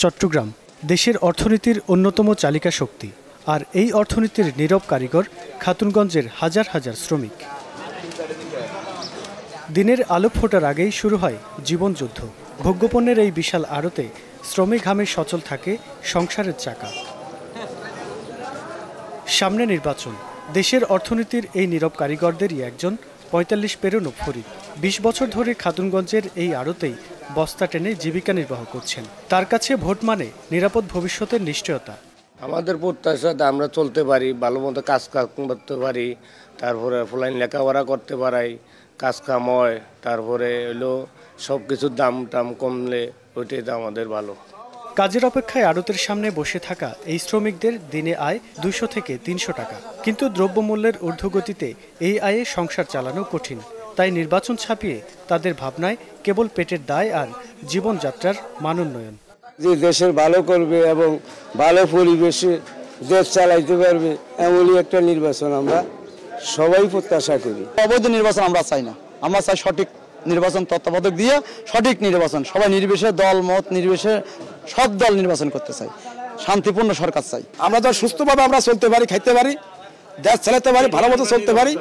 চট্টগ্রাম দেশের অর্থনীতির অন্যতম চালিকা শক্তি, আর এই অর্থনীতির নীরব কারিগর খাতুনগঞ্জের হাজার হাজার শ্রমিক। দিনের আলো ফোটার আগেই শুরু হয় জীবনযুদ্ধ। ভোগ্যপণ্যের এই বিশাল আড়তে শ্রমিক ঘামে সচল থাকে সংসারের চাকা। সামনে নির্বাচন, দেশের অর্থনীতির এই নীরব কারিগরদেরই একজন ৪৫ পেরোনো ফরিদ ২০ বছর ধরে খাতুনগঞ্জের এই আড়তেই বস্তা টেনে জীবিকা নির্বাহ করছেন। তার কাছে ভোট মানে নিরাপদ ভবিষ্যতের নিশ্চয়তা। আমাদের প্রত্যাশাতে আমরা চলতে পারি, ভালো মতো কাজ করতে পারি, তারপরে ফুলাইন লেখাপড়া করতে পারাই, কাজ কাম হয়, তারপরে হলো সব কিছুর দাম টাম কমলে ওইটাই তো আমাদের ভালো। কাজের অপেক্ষায় আড়তের সামনে বসে থাকা এই শ্রমিকদের দিনে আয় ২০০ থেকে ৩০০ টাকা। কিন্তু দ্রব্যমূল্যের ঊর্ধ্বগতিতে এই আয়ে সংসার চালানো কঠিন। তাই নির্বাচন ছাপিয়ে তাদের ভাবনায় কেবল পেটের দায় আর জীবনযাত্রার মানোন্নয়ন। যে দেশের ভালো করবে এবং ভালো পরিবেশে দেশ চালাইতে পারবে এমনই একটা নির্বাচন আমরা সবাই প্রত্যাশা করি। অবৈধ নির্বাচন আমরা চাই না, আমরা চাই সঠিক নির্বাচন, তত্ত্বাবধায়ক দিয়ে সঠিক নির্বাচন, সবাই নির্বিশেষে দল মত নির্বিশেষে সব দল নির্বাচন করতে চাই, শান্তিপূর্ণ সরকার চাই। আমরা তো সুস্থভাবে আমরা চলতে পারি, খাইতে পারি, দেশ চালাতে পারি, ভালো মতো চলতে পারি।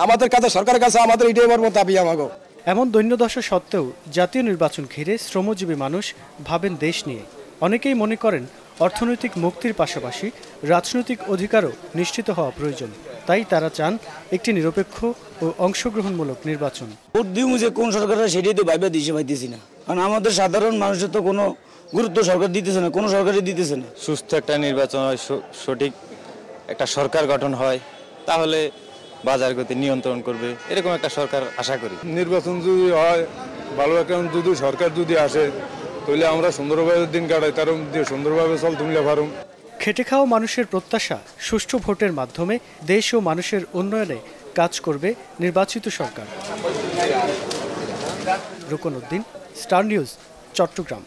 আমাদের কাছে সরকারের কাছে আমাদের এটাই বড় দাবি। আমাকে এমন দৈন্যদশা সত্ত্বেও জাতীয় নির্বাচন ঘিরে শ্রমজীবী মানুষ ভাবেন দেশ নিয়ে। অনেকেই মনে করেন অর্থনৈতিক মুক্তির পাশাপাশি রাজনৈতিক অধিকারও নিশ্চিত হওয়া প্রয়োজন। তাই তারা চান একটি নিরপেক্ষ ও অংশগ্রহণমূলক নির্বাচন। ভোট দিব যে কোন সরকার সেটাই তো ভাইবা দিশে পাইতেছি না, কারণ আমাদের সাধারণ মানুষের তো কোনো গুরুত্ব সরকার দিতেছে না, কোনো সরকারই দিতেছে না। সুস্থ একটা নির্বাচন হয়, সঠিক একটা সরকার গঠন হয়, তাহলে বাজার গতি নিয়ন্ত্রণ করবে, এরকম একটা সরকার আশা করি। নির্বাচন যদি হয়, ভালো একটা যদি সরকার যদি আসে, তাহলে আমরা সুন্দরভাবে দিন কাটাই, তার দিয়ে সুন্দরভাবে চল তুললে পারুম। খেটে খাওয়া মানুষের প্রত্যাশা সুষ্ঠু ভোটের মাধ্যমে দেশ ও মানুষের উন্নয়নে কাজ করবে নির্বাচিত সরকার। রুকন উদ্দিন, স্টার নিউজ, চট্টগ্রাম।